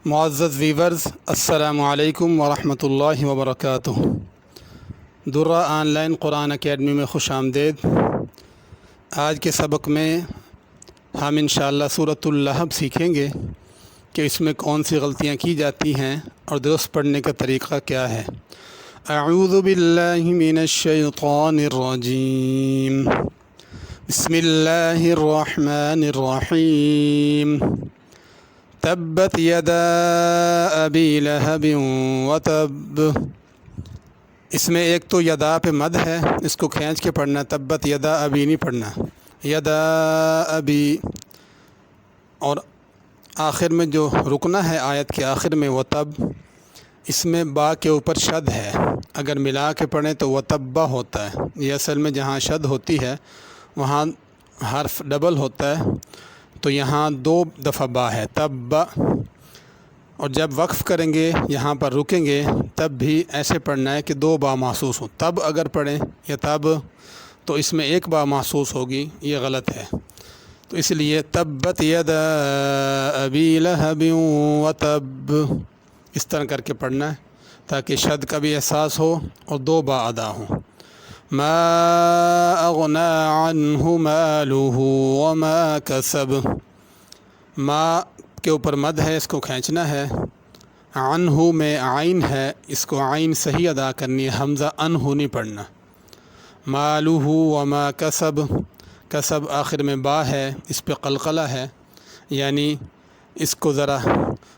معزز ویورز، السلام علیکم ورحمۃ اللہ وبرکاتہ۔ درہ آن لائن قرآن اکیڈمی میں خوش آمدید۔ آج کے سبق میں ہم انشاءاللہ سورۃ اللہب سیکھیں گے کہ اس میں کون سی غلطیاں کی جاتی ہیں اور درست پڑھنے کا طریقہ کیا ہے۔ اعوذ باللہ من الشیطان الرجیم، بسم اللہ الرحمن الرحیم۔ تبت یدا ابی لہب وتب۔ اس میں ایک تو یدا پہ مد ہے، اس کو کھینچ کے پڑھنا، تبت یدا ابی نہیں پڑھنا، یدا ابی۔ اور آخر میں جو رکنا ہے آیت کے آخر میں وتب، اس میں با کے اوپر شد ہے، اگر ملا کے پڑھیں تو وتبا ہوتا ہے۔ یہ اصل میں جہاں شد ہوتی ہے وہاں حرف ڈبل ہوتا ہے، تو یہاں 2 دفعہ با ہے، تب با۔ اور جب وقف کریں گے یہاں پر رکیں گے تب بھی ایسے پڑھنا ہے کہ 2 با محسوس ہو۔ تب اگر پڑھیں یا تب تو اس میں 1 با محسوس ہوگی، یہ غلط ہے۔ تو اس لیے تبت یدا ابی لہب وتب، اس طرح کر کے پڑھنا ہے تاکہ شد کا بھی احساس ہو اور 2 با ادا ہوں۔ ما اغنى عنہ مالہ وما کسب، ما کے اوپر مد ہے، اس کو کھینچنا ہے۔ عنہ میں عین ہے، اس کو عین صحیح ادا کرنی ہے، حمزہ انہ نہیں پڑھنا۔ مالہ وما کسب، کسب آخر میں با ہے، اس پہ قلقلہ ہے، یعنی اس کو ذرا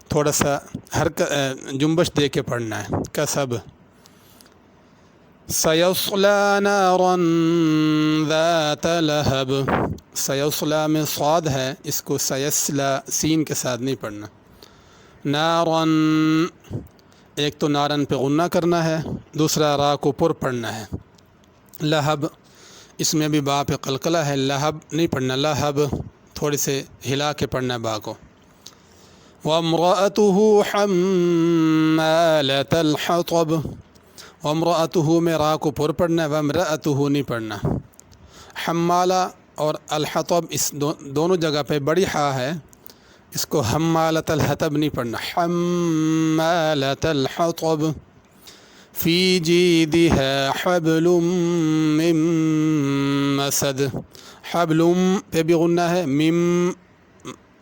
تھوڑا سا جنبش دے کے پڑھنا ہے، کسب۔ سیصلی نارا ذات لہب، سیصلی میں صاد ہے، اس کو سیصلی سین کے ساتھ نہیں پڑھنا۔ نارن، ایک تو نارن پہ غنہ کرنا ہے، دوسرا را کو پر پڑھنا ہے۔ لہب، اس میں بھی با پہ قلقلہ ہے، لہب نہیں پڑھنا، لہب تھوڑے سے ہلا کے پڑھنا ہے با کو۔ وامرأتہ حمالۃ الحطب، وامرأتہ میں را کو پر پڑھنا ہے، وامرأتہ نہیں پڑھنا۔ حمالہ اور الحطب اس دونوں جگہ پہ بڑی حا ہے، اس کو حمالۃ الحطب نہیں پڑھنا، حمالۃ الحطب۔ فی جیدہا حبل من مسد، حبل پہ بھی غنہ ہے، مم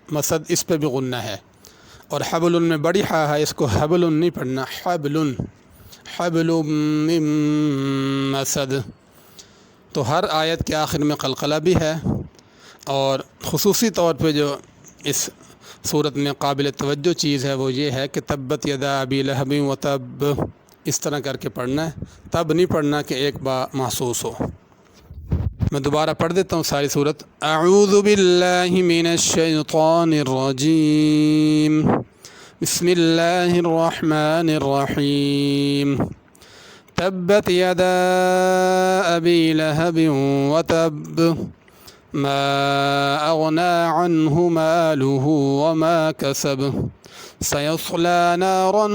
مسد اس پہ بھی غنہ ہے، اور حبل میں بڑی حا ہے، اس کو حبل نہیں پڑھنا، حبل، حبل من مسد۔ تو ہر آیت کے آخر میں قلقلہ بھی ہے، اور خصوصی طور پہ جو اس صورت میں قابل توجہ چیز ہے وہ یہ ہے کہ تبت یدا ابی لہب وتب، اس طرح کر کے پڑھنا ہے، تب نہیں پڑھنا کہ 1 با محسوس ہو۔ میں دوبارہ پڑھ دیتا ہوں ساری صورت۔ اعوذ باللہ من الشیطان الرجیم، بسم اللہ الرحمن الرحیم۔ تبت یدا ابی لہب وتب، ما اغنى عنہ مالہ وما کسب، سیصلی نارا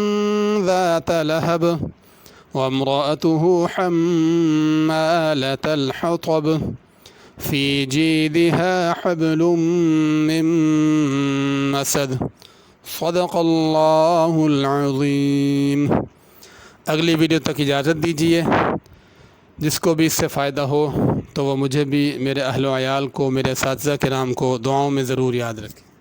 ذات لہب وامرأتہ حمالۃ الحطب، فی جیدہا حبل من مسد۔ صدق اللہ العظیم۔ اگلی ویڈیو تک اجازت دیجیے۔ جس کو بھی اس سے فائدہ ہو تو وہ مجھے بھی، میرے اہل و عیال کو، میرے اساتذہ کرام کو دعاؤں میں ضرور یاد رکھیں۔